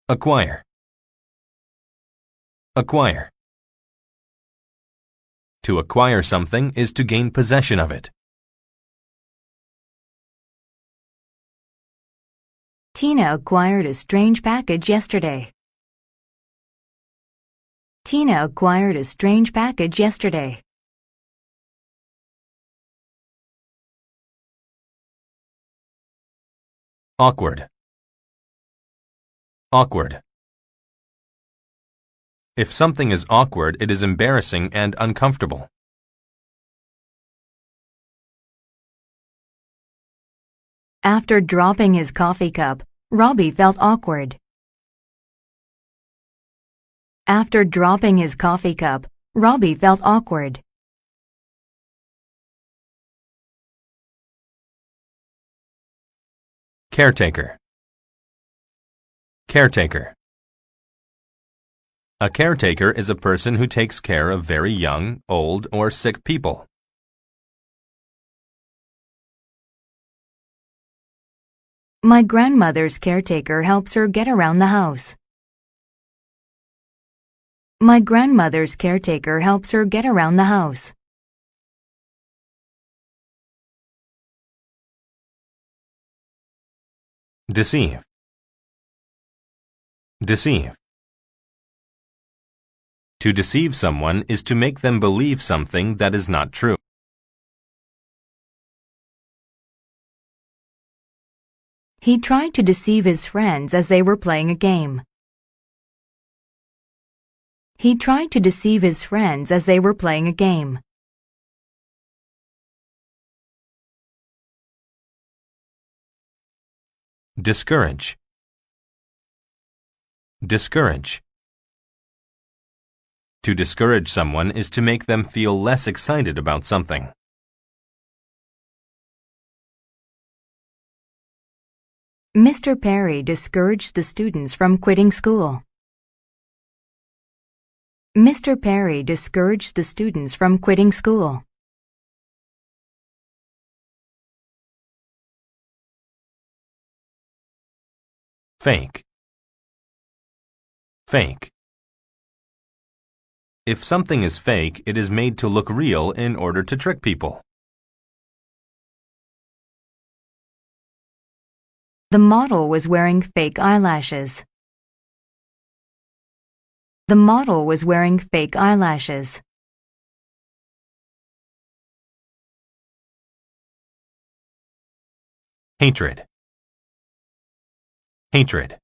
Acquire. Acquire. To acquire something is to gain possession of it. Tina acquired a strange package yesterday. Tina acquired a strange package yesterday. Awkward. Awkward. If something is awkward, it is embarrassing and uncomfortable. After dropping his coffee cup, Robbie felt awkward. After dropping his coffee cup, Robbie felt awkward. Caretaker. Caretaker. A caretaker is a person who takes care of very young, old, or sick people. My grandmother's caretaker helps her get around the house. My grandmother's caretaker helps her get around the house. Deceive. Deceive. To deceive someone is to make them believe something that is not true. He tried to deceive his friends as they were playing a game. He tried to deceive his friends as they were playing a game. Discourage. Discourage. To discourage someone is to make them feel less excited about something. Mr. Perry discouraged the students from quitting school. Mr. Perry discouraged the students from quitting school. Fake. Fake. If something is fake, it is made to look real in order to trick people. The model was wearing fake eyelashes. The model was wearing fake eyelashes. Hatred. Hatred.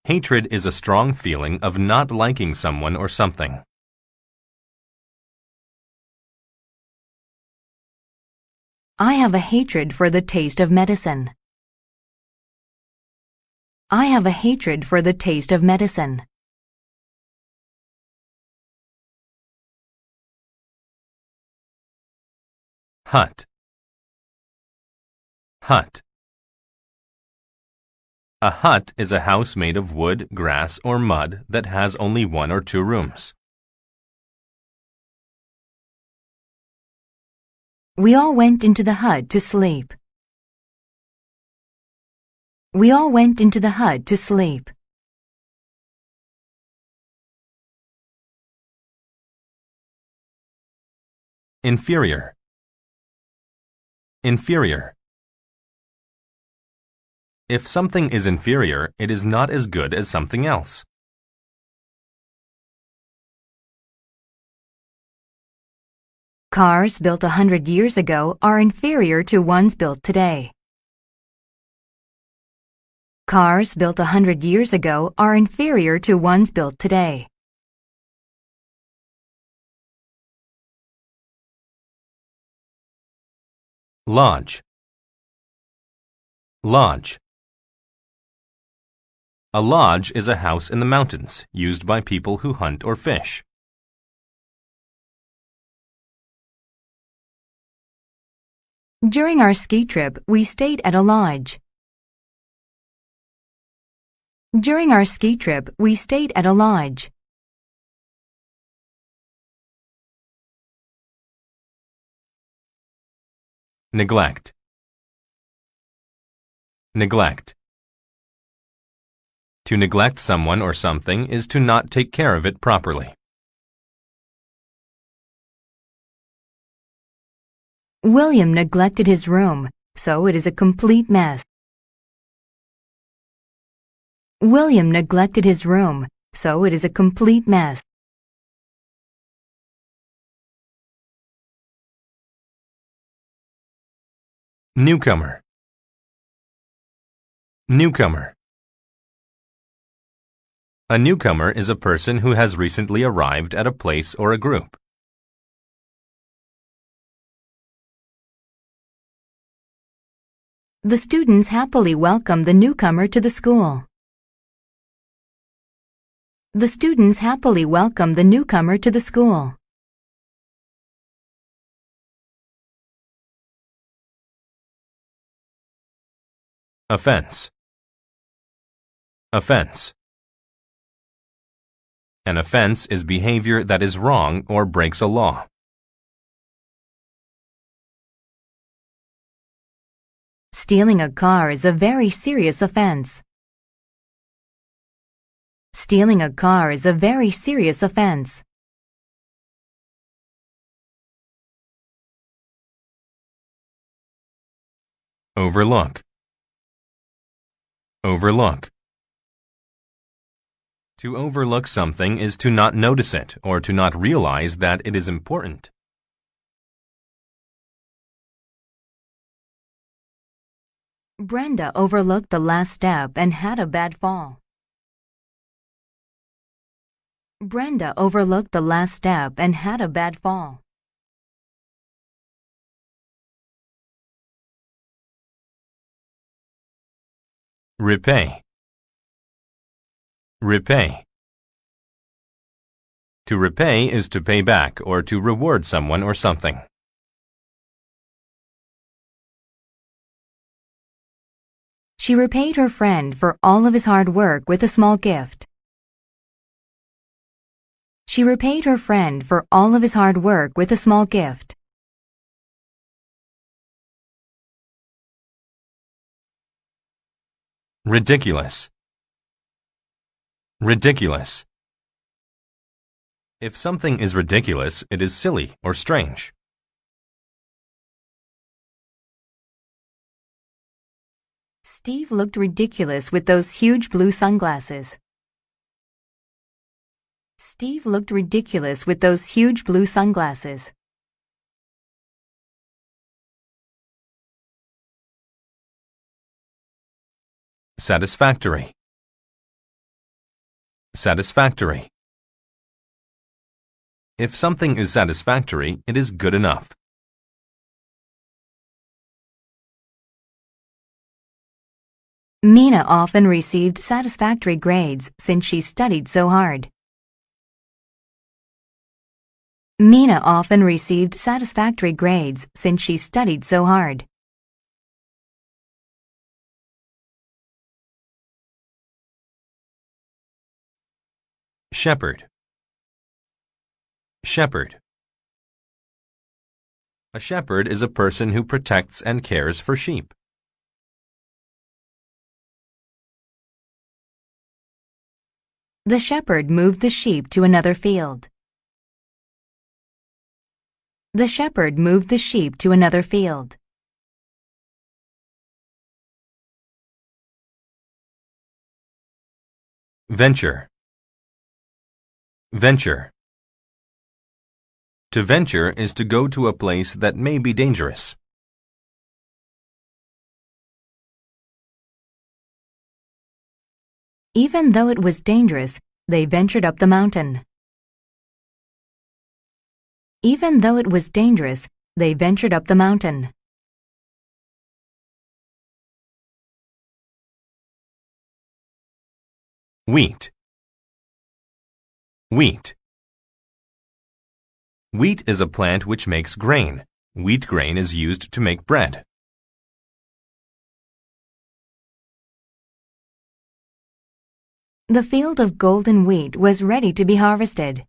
Hatred is a strong feeling of not liking someone or something. I have a hatred for the taste of medicine. I have a hatred for the taste of medicine. Hut. Hut. A hut is a house made of wood, grass, or mud that has only 1 or 2 rooms. We all went into the hut to sleep. We all went into the hut to sleep. Inferior. Inferior. If something is inferior, it is not as good as something else. Cars built 100 years ago are inferior to ones built today. Cars built 100 years ago are inferior to ones built today. Lodge. Lodge. A lodge is a house in the mountains, used by people who hunt or fish. During our ski trip, we stayed at a lodge. During our ski trip, we stayed at a lodge. Neglect. Neglect. To neglect someone or something is to not take care of it properly. William neglected his room, so it is a complete mess. William neglected his room, so it is a complete mess. Newcomer. Newcomer. A newcomer is a person who has recently arrived at a place or a group. The students happily welcomed the newcomer to the school. The students happily welcomed the newcomer to the school. Offense. Offense. An offense is behavior that is wrong or breaks a law. Stealing a car is a very serious offense. Stealing a car is a very serious offense. Overlook. Overlook. To overlook something is to not notice it or to not realize that it is important. Brenda overlooked the last step and had a bad fall. Brenda overlooked the last step and had a bad fall. Repay. Repay. To repay is to pay back or to reward someone or something. She repaid her friend for all of his hard work with a small gift. She repaid her friend for all of his hard work with a small gift. Ridiculous. Ridiculous. If something is ridiculous, it is silly or strange. Steve looked ridiculous with those huge blue sunglasses. Steve looked ridiculous with those huge blue sunglasses. Satisfactory. Satisfactory. If something is satisfactory, it is good enough. Mina often received satisfactory grades since she studied so hard. Mina often received satisfactory grades since she studied so hard. Shepherd. Shepherd. A shepherd is a person who protects and cares for sheep. The shepherd moved the sheep to another field. The shepherd moved the sheep to another field. Venture. Venture. To venture is to go to a place that may be dangerous. Even though it was dangerous, they ventured up the mountain. Even though it was dangerous, they ventured up the mountain. Wheat. Wheat. Wheat is a plant which makes grain. Wheat grain is used to make bread. The field of golden wheat was ready to be harvested.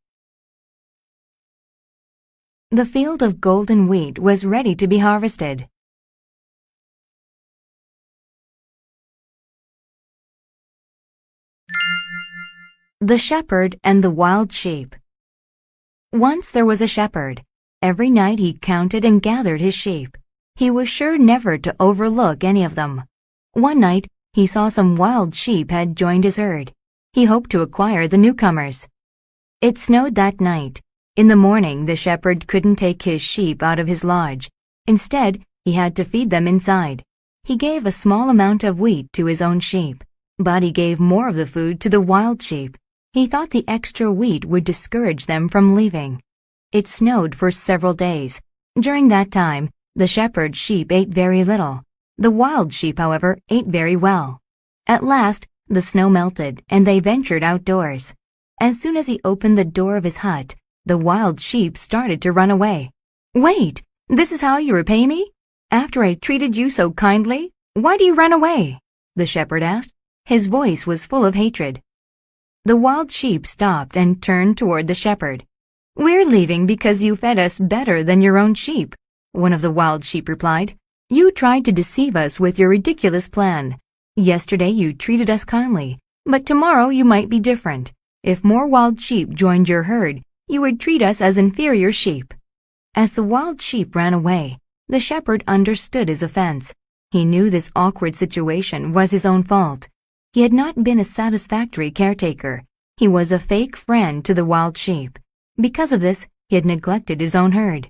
The field of golden wheat was ready to be harvested. The Shepherd and the Wild Sheep. Once there was a shepherd. Every night he counted and gathered his sheep. He was sure never to overlook any of them. One night, he saw some wild sheep had joined his herd. He hoped to acquire the newcomers. It snowed that night. In the morning, the shepherd couldn't take his sheep out of his lodge. Instead, he had to feed them inside. He gave a small amount of wheat to his own sheep, but he gave more of the food to the wild sheep. He thought the extra wheat would discourage them from leaving. It snowed for several days. During that time, the shepherd's sheep ate very little. The wild sheep, however, ate very well. At last, the snow melted, and they ventured outdoors. As soon as he opened the door of his hut, the wild sheep started to run away. "Wait! This is how you repay me? After I treated you so kindly, why do you run away?" the shepherd asked. His voice was full of hatred. The wild sheep stopped and turned toward the shepherd. "We're leaving because you fed us better than your own sheep," one of the wild sheep replied. "You tried to deceive us with your ridiculous plan. Yesterday you treated us kindly, but tomorrow you might be different. If more wild sheep joined your herd, you would treat us as inferior sheep." As the wild sheep ran away, the shepherd understood his offense. He knew this awkward situation was his own fault. He had not been a satisfactory caretaker. He was a fake friend to the wild sheep. Because of this, he had neglected his own herd.